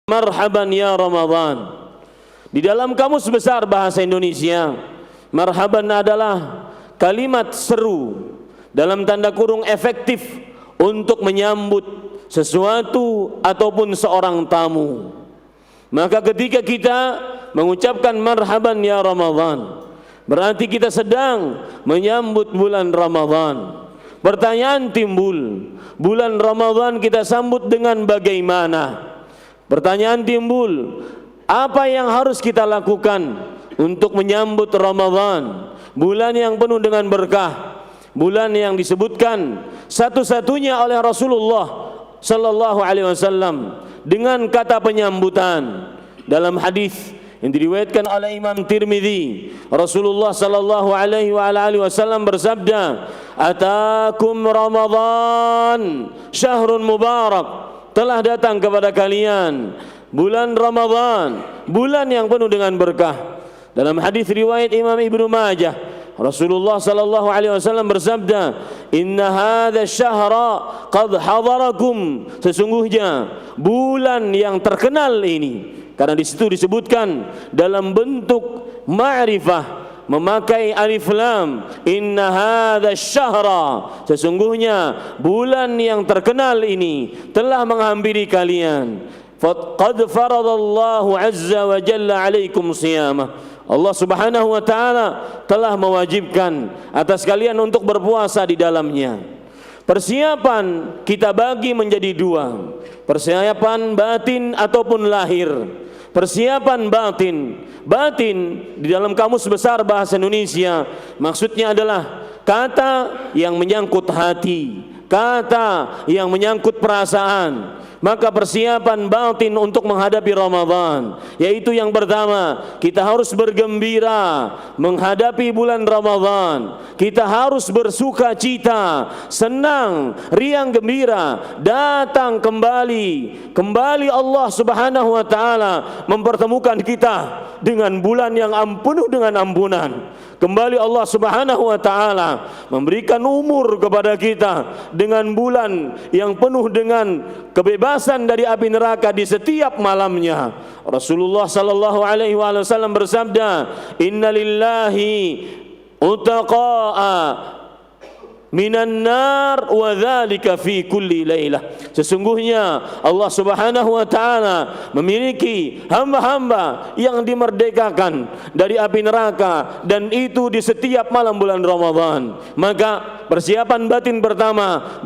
Marhaban ya Ramadan. Di dalam Kamus Besar Bahasa Indonesia, marhaban adalah kalimat seru, dalam tanda kurung efektif untuk menyambut sesuatu ataupun seorang tamu. Maka ketika kita mengucapkan marhaban ya Ramadan, berarti kita sedang menyambut bulan Ramadan. Pertanyaan timbul, bulan Ramadan kita sambut dengan bagaimana? Pertanyaan timbul, apa yang harus kita lakukan untuk menyambut Ramadan, bulan yang penuh dengan berkah, bulan yang disebutkan satu-satunya oleh Rasulullah sallallahu alaihi wasallam dengan kata penyambutan. Dalam hadis yang diriwayatkan oleh Imam Tirmidzi, Rasulullah sallallahu alaihi wasallam bersabda, "Atakum Ramadan, syahrun mubarak." Telah datang kepada kalian bulan Ramadan, bulan yang penuh dengan berkah. Dalam hadis riwayat Imam Ibnu Majah, Rasulullah sallallahu alaihi wasallam bersabda, "Inna hadza syahra qad hadarakum." Sesungguhnya bulan yang terkenal ini, karena di situ disebutkan dalam bentuk ma'rifah, memakai alif lam, inna hadza syahra, sesungguhnya bulan yang terkenal ini telah menghampiri kalian. Qad faradallahu azza wa jalla alaikum siyamah. Allah subhanahu wa ta'ala telah mewajibkan atas kalian untuk berpuasa di dalamnya. Persiapan kita bagi menjadi dua, persiapan batin ataupun lahir. Persiapan batin di dalam Kamus Besar Bahasa Indonesia maksudnya adalah kata yang menyangkut hati, kata yang menyangkut perasaan. Maka persiapan batin untuk menghadapi Ramadan, yaitu yang pertama, kita harus bergembira menghadapi bulan Ramadan. Kita harus bersuka cita, senang, riang gembira, datang kembali Allah subhanahu wa ta'ala mempertemukan kita dengan bulan yang penuh dengan ampunan. Kembali Allah subhanahu wa ta'ala memberikan umur kepada kita dengan bulan yang penuh dengan kebebasan dari api neraka di setiap malamnya. Rasulullah sallallahu alaihi wasallam bersabda, "Inna lillahi utaqa'a minan nar wa dzalika fi kulli lailah." Sesungguhnya Allah Subhanahu wa taala memiliki hamba-hamba yang dimerdekakan dari api neraka, dan itu di setiap malam bulan Ramadan. Maka persiapan batin pertama,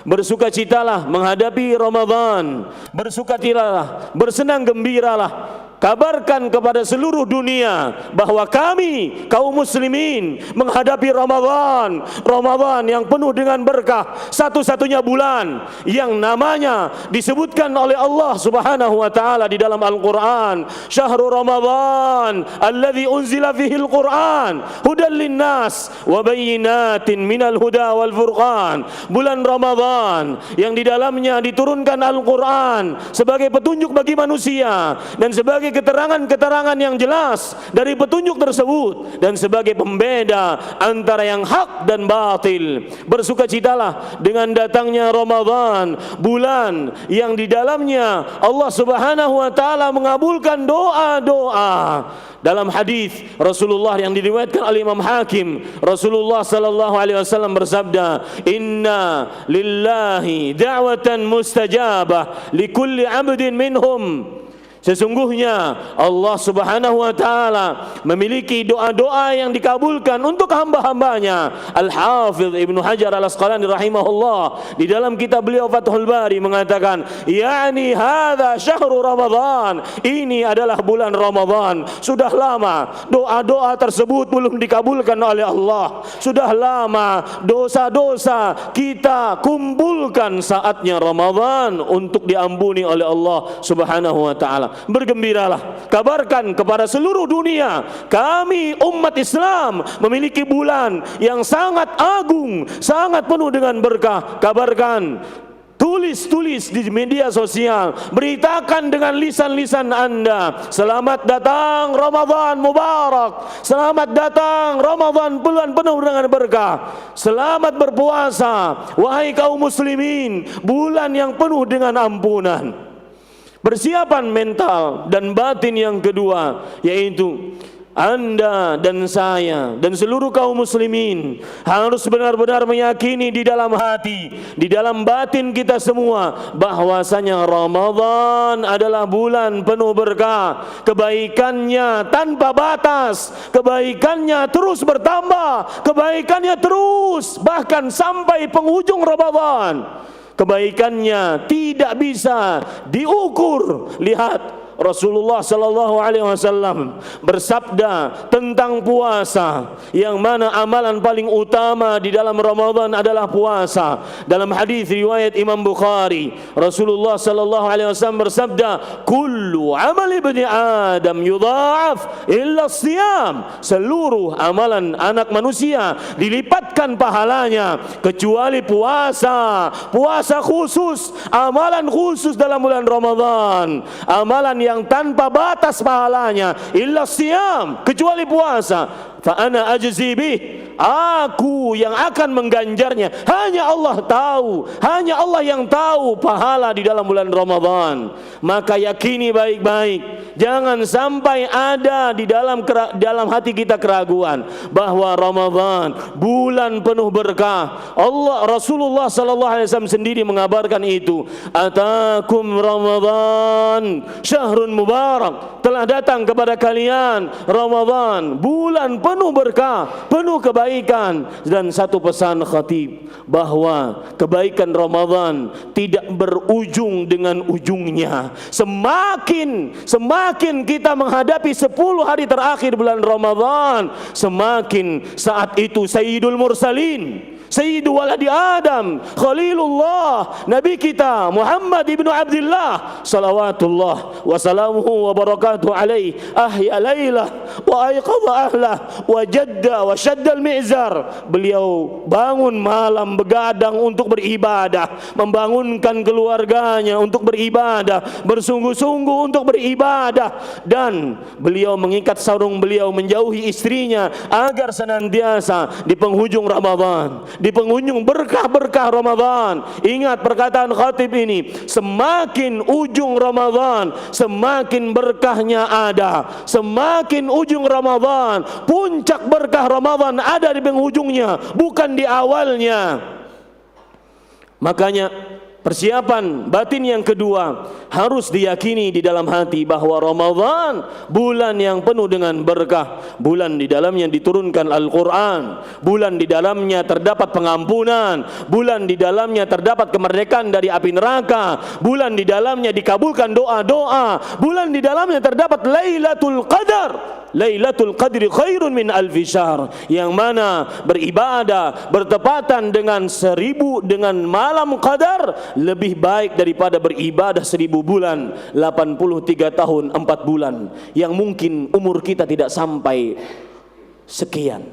bersukacitalah menghadapi Ramadan, bersukacitalah, bersenang gembiralah. Kabarkan kepada seluruh dunia bahwa kami kaum muslimin menghadapi Ramadan yang penuh dengan berkah, satu-satunya bulan yang namanya disebutkan oleh Allah Subhanahu wa taala di dalam Al-Qur'an, "Syahrul Ramadan alladzi unzila fihi al-Qur'an hudan linnas wa bayyinatin minal huda wal furqan." Bulan Ramadan yang di dalamnya diturunkan Al-Qur'an sebagai petunjuk bagi manusia dan sebagai keterangan-keterangan yang jelas dari petunjuk tersebut, dan sebagai pembeda antara yang hak dan batil. Bersukacitalah dengan datangnya Ramadan, bulan yang di dalamnya Allah Subhanahu wa taala mengabulkan doa-doa. Dalam hadis Rasulullah yang diriwayatkan oleh Imam Hakim, Rasulullah sallallahu alaihi wasallam bersabda, "Inna lillahi da'watan mustajabah likulli 'abdin minhum." Sesungguhnya Allah subhanahu wa ta'ala memiliki doa-doa yang dikabulkan untuk hamba-hambanya. Al-Hafidh Ibnu Hajar Al-Asqalani rahimahullah di dalam kitab beliau Fathul Bari mengatakan, "Yani hadza syahrul Ramadan." Ini adalah bulan Ramadan. Sudah lama doa-doa tersebut belum dikabulkan oleh Allah. Sudah lama dosa-dosa kita kumpulkan, saatnya Ramadan untuk diampuni oleh Allah subhanahu wa ta'ala. Bergembiralah, kabarkan kepada seluruh dunia, kami umat Islam memiliki bulan yang sangat agung, sangat penuh dengan berkah. Kabarkan, tulis di media sosial, beritakan dengan lisan-lisan Anda, selamat datang Ramadan Mubarak, selamat datang Ramadan bulan penuh dengan berkah, selamat berpuasa wahai kaum muslimin, bulan yang penuh dengan ampunan. Persiapan mental dan batin yang kedua, yaitu Anda dan saya dan seluruh kaum muslimin harus benar-benar meyakini di dalam hati, di dalam batin kita semua, bahwasanya Ramadan adalah bulan penuh berkah, kebaikannya tanpa batas, kebaikannya terus bertambah, kebaikannya terus bahkan sampai penghujung Ramadan. Kebaikannya tidak bisa diukur. Lihat, Rasulullah sallallahu alaihi wasallam bersabda tentang puasa, yang mana amalan paling utama di dalam Ramadan adalah puasa. Dalam hadis riwayat Imam Bukhari, Rasulullah sallallahu alaihi wasallam bersabda, "Kullu amal ibni Adam yudha'af illa shiyam." Seluruh amalan anak manusia dilipatkan pahalanya kecuali puasa. Puasa khusus, amalan khusus dalam bulan Ramadan, amalan yang tanpa batas pahalanya, illa siyam, kecuali puasa. Fa ana ajzi bih, aku yang akan mengganjarnya. Hanya Allah tahu, hanya Allah yang tahu pahala di dalam bulan Ramadan. Maka yakini baik-baik, jangan sampai ada di dalam hati kita keraguan bahwa Ramadan bulan penuh berkah. Rasulullah sallallahu alaihi wasallam sendiri mengabarkan itu. Atakum Ramadan syahrun mubarak, telah datang kepada kalian Ramadan, bulan penuh berkah, penuh kebaikan. Dan satu pesan khatib, bahwa kebaikan Ramadan tidak berujung dengan ujungnya. Semakin kita menghadapi 10 hari terakhir bulan Ramadan, semakin saat itu Sayyidul Mursalin, Sayyidu waladi Adam, Khalilullah, Nabi kita Muhammad ibnu Abdullah salawatullah wa salamuhu wa barakatuh alaih, ahya laylah wa ayqadha ahlah wa jadda wa shadda al-mi'zar. Beliau bangun malam begadang untuk beribadah, membangunkan keluarganya untuk beribadah, bersungguh-sungguh untuk beribadah, dan beliau mengikat sarung beliau menjauhi istrinya agar senantiasa di penghujung Ramadan, di penghujung berkah-berkah Ramadan. Ingat perkataan khatib ini, semakin ujung Ramadan semakin berkahnya ada. Semakin ujung Ramadan, puncak berkah Ramadan ada di penghujungnya, bukan di awalnya. Makanya persiapan batin yang kedua harus diyakini di dalam hati bahwa Ramadan bulan yang penuh dengan berkah, bulan di dalamnya diturunkan Al-Quran, bulan di dalamnya terdapat pengampunan, bulan di dalamnya terdapat kemerdekaan dari api neraka, bulan di dalamnya dikabulkan doa-doa, bulan di dalamnya terdapat Lailatul Qadar. Lailatul Qadri khairun min alfi syahr, yang mana beribadah bertepatan dengan 1000 dengan malam qadar lebih baik daripada beribadah 1000 bulan, 83 tahun 4 bulan, yang mungkin umur kita tidak sampai sekian.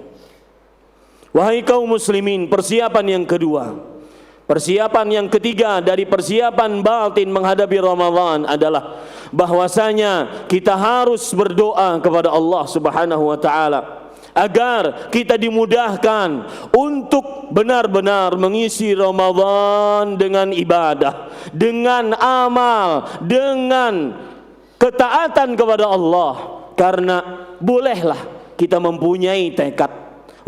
Wahai kaum muslimin, persiapan yang kedua, persiapan yang ketiga dari persiapan batin menghadapi Ramadan adalah bahwasanya kita harus berdoa kepada Allah Subhanahu wa taala agar kita dimudahkan untuk benar-benar mengisi Ramadan dengan ibadah, dengan amal, dengan ketaatan kepada Allah. Karena bolehlah kita mempunyai tekad,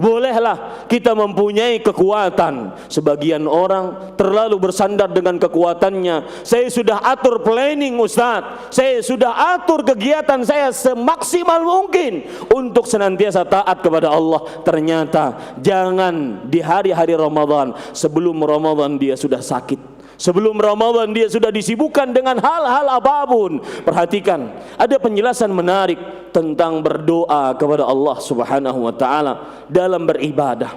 bolehlah kita mempunyai kekuatan. Sebagian orang terlalu bersandar dengan kekuatannya. Saya sudah atur planning Ustaz, saya sudah atur kegiatan saya semaksimal mungkin untuk senantiasa taat kepada Allah. Ternyata jangan di hari-hari Ramadan, sebelum Ramadan dia sudah sakit, sebelum Ramadan dia sudah disibukkan dengan hal-hal apapun. Perhatikan, ada penjelasan menarik tentang berdoa kepada Allah Subhanahu wa taala dalam beribadah.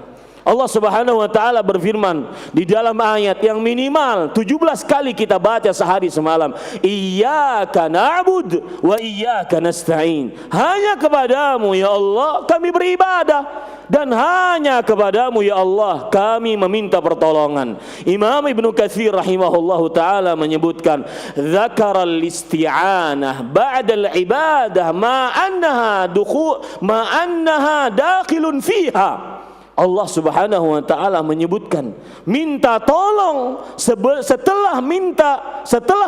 Allah Subhanahu wa taala berfirman di dalam ayat yang minimal 17 kali kita baca sehari semalam, Iyyaka na'bud wa iyyaka nasta'in. Hanya kepadamu ya Allah kami beribadah, dan hanya kepadamu ya Allah kami meminta pertolongan. Imam Ibnu Katsir rahimahullahu taala menyebutkan, dzakaral isti'anah ba'dal ibadah ma annaha dakhilun fiha. Allah Subhanahu wa taala menyebutkan minta tolong setelah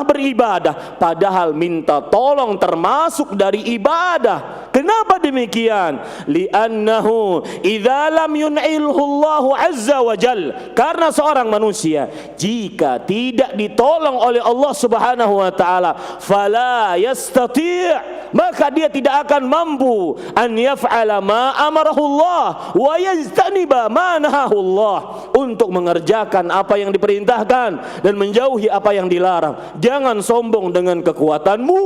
beribadah, padahal minta tolong termasuk dari ibadah. Kenapa demikian? Li'annahu idza lam yun'ilhu Allahu azza wa jal, karena seorang manusia jika tidak ditolong oleh Allah Subhanahu wa taala, fala yastati', maka dia tidak akan mampu an yaf'ala ma amarahu Allah wa yajtaniba ma nahahu Allah, untuk mengerjakan apa yang diperintahkan dan menjauhi apa yang dilarang. Jangan sombong dengan kekuatanmu,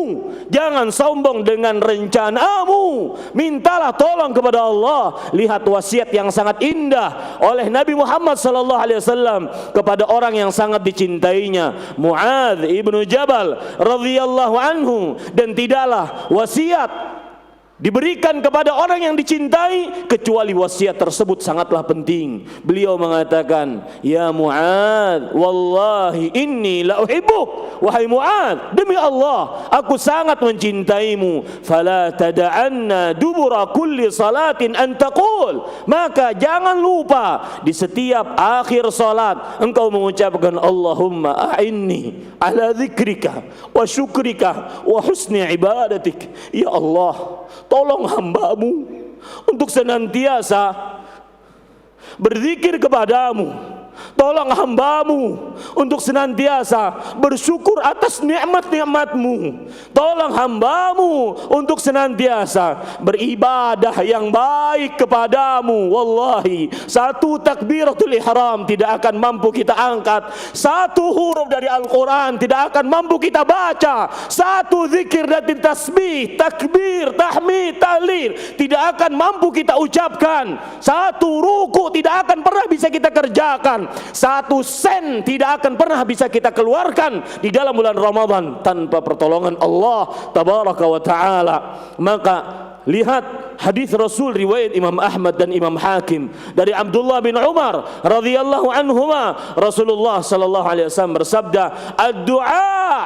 jangan sombong dengan rencanamu, mintalah tolong kepada Allah. Lihat wasiat yang sangat indah oleh Nabi Muhammad sallallahu alaihi wasallam kepada orang yang sangat dicintainya, Muadz ibnu Jabal radhiyallahu anhu. Dan tidaklah wasiat diberikan kepada orang yang dicintai kecuali wasiat tersebut sangatlah penting. Beliau mengatakan, ya Muadz, wallahi inni la uhibbuk, wahai Muadz, demi Allah aku sangat mencintaimu. Fala tada'anna dubura kulli salatin an taqul, maka jangan lupa di setiap akhir salat engkau mengucapkan, Allahumma a'inni ala dzikrika wa syukrika wa husni ibadatik. Ya Allah, tolong hamba-Mu untuk senantiasa berzikir kepadamu. Tolong hamba-Mu untuk senantiasa bersyukur atas nikmat-nikmat-Mu. Tolong hamba-Mu untuk senantiasa beribadah yang baik kepadamu. Wallahi, satu takbiratul ihram tidak akan mampu kita angkat, satu huruf dari Al-Quran tidak akan mampu kita baca, satu zikir dan tasbih, takbir, tahmid, tahlil tidak akan mampu kita ucapkan, satu ruku tidak akan pernah bisa kita kerjakan, satu sen tidak akan pernah bisa kita keluarkan di dalam bulan Ramadan tanpa pertolongan Allah tabaraka wa ta'ala. Maka lihat hadis Rasul riwayat Imam Ahmad dan Imam Hakim dari Abdullah bin Umar radhiyallahu anhuma, Rasulullah sallallahu alaihi wasallam bersabda, ad-du'a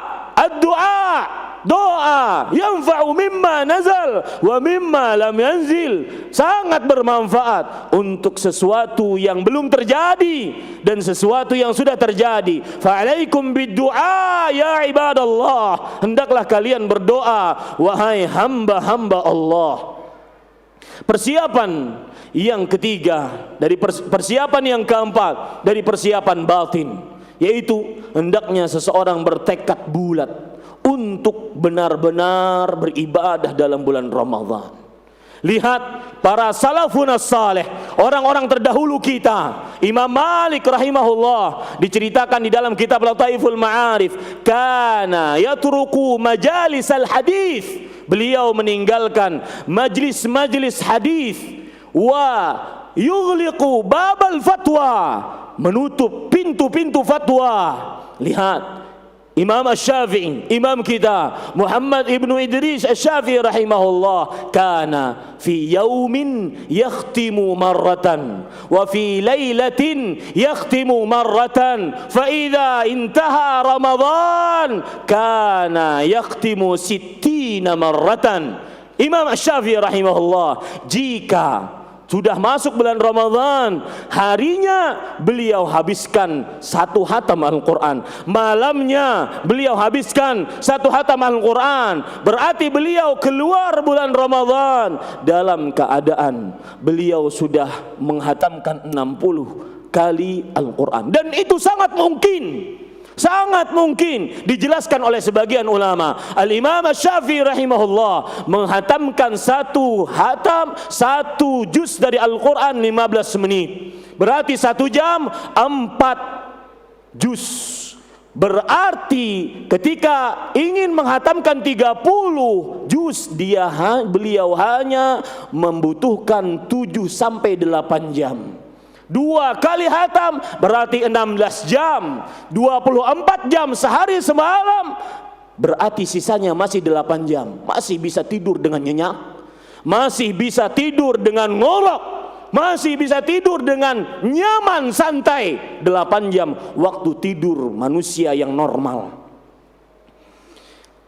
doa yanfa'u mimma nazal wa mimma lam yanzil, sangat bermanfaat untuk sesuatu yang belum terjadi dan sesuatu yang sudah terjadi. Fa'alaikum bid-du'a ya ibadallah, hendaklah kalian berdoa wahai hamba-hamba Allah. Persiapan yang ketiga dari persiapan yang keempat dari persiapan batin, yaitu hendaknya seseorang bertekad bulat untuk benar-benar beribadah dalam bulan Ramadan. Lihat para salafun as-salih, orang-orang terdahulu kita. Imam Malik rahimahullah diceritakan di dalam kitab Lataiful Ma'arif, kana yatruku majalis al-hadis, beliau meninggalkan majlis-majlis hadis, wa yughliqu babal fatwa, menutup pintu-pintu fatwa. Lihat Imam Asy-Syafi'i, imam kita Muhammad ibnu Idris Asy-Syafi'i rahimahullah, kana fi yaumin yakhtimu marratan wa fi lailatin yakhtimu marratan, fa idza intaha Ramadan kana yakhtimu 60 marratan. Imam Asy-Syafi'i rahimahullah, jika sudah masuk bulan Ramadan, harinya beliau habiskan satu hatam Al-Quran, malamnya beliau habiskan satu hatam Al-Quran. Berarti beliau keluar bulan Ramadan dalam keadaan beliau sudah menghatamkan 60 kali Al-Quran. Dan itu sangat mungkin, sangat mungkin dijelaskan oleh sebagian ulama. Al-Imam Asy-Syafi'i rahimahullah menghatamkan satu hatam, satu juz dari Al-Quran 15 menit. Berarti 1 jam 4 juz. Berarti ketika ingin menghatamkan 30 juz, beliau hanya membutuhkan 7 sampai 8 jam. 2 kali hatam berarti 16 jam, 24 jam sehari semalam, berarti sisanya masih 8 jam. Masih bisa tidur dengan nyenyak, masih bisa tidur dengan ngorok, masih bisa tidur dengan nyaman santai. 8 jam waktu tidur manusia yang normal.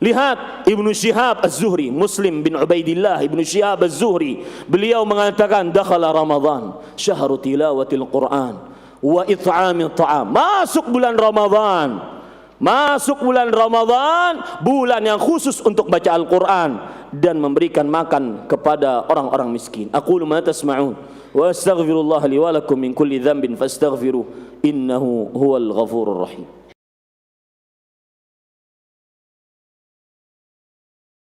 Lihat Ibnu Syihab Az-Zuhri, Muslim bin Ubaidillah Ibnu Syihab Az-Zuhri, beliau mengatakan dakhala Ramadan syahru tilawatil Quran wa it'amit ta'am. Masuk bulan Ramadan. Masuk bulan Ramadan, bulan yang khusus untuk baca Al-Quran dan memberikan makan kepada orang-orang miskin. Aqulu ma tasma'un wa astaghfirullah li wa lakum min kulli dhanbin fastaghfiruh innahu huwal ghafurur rahim.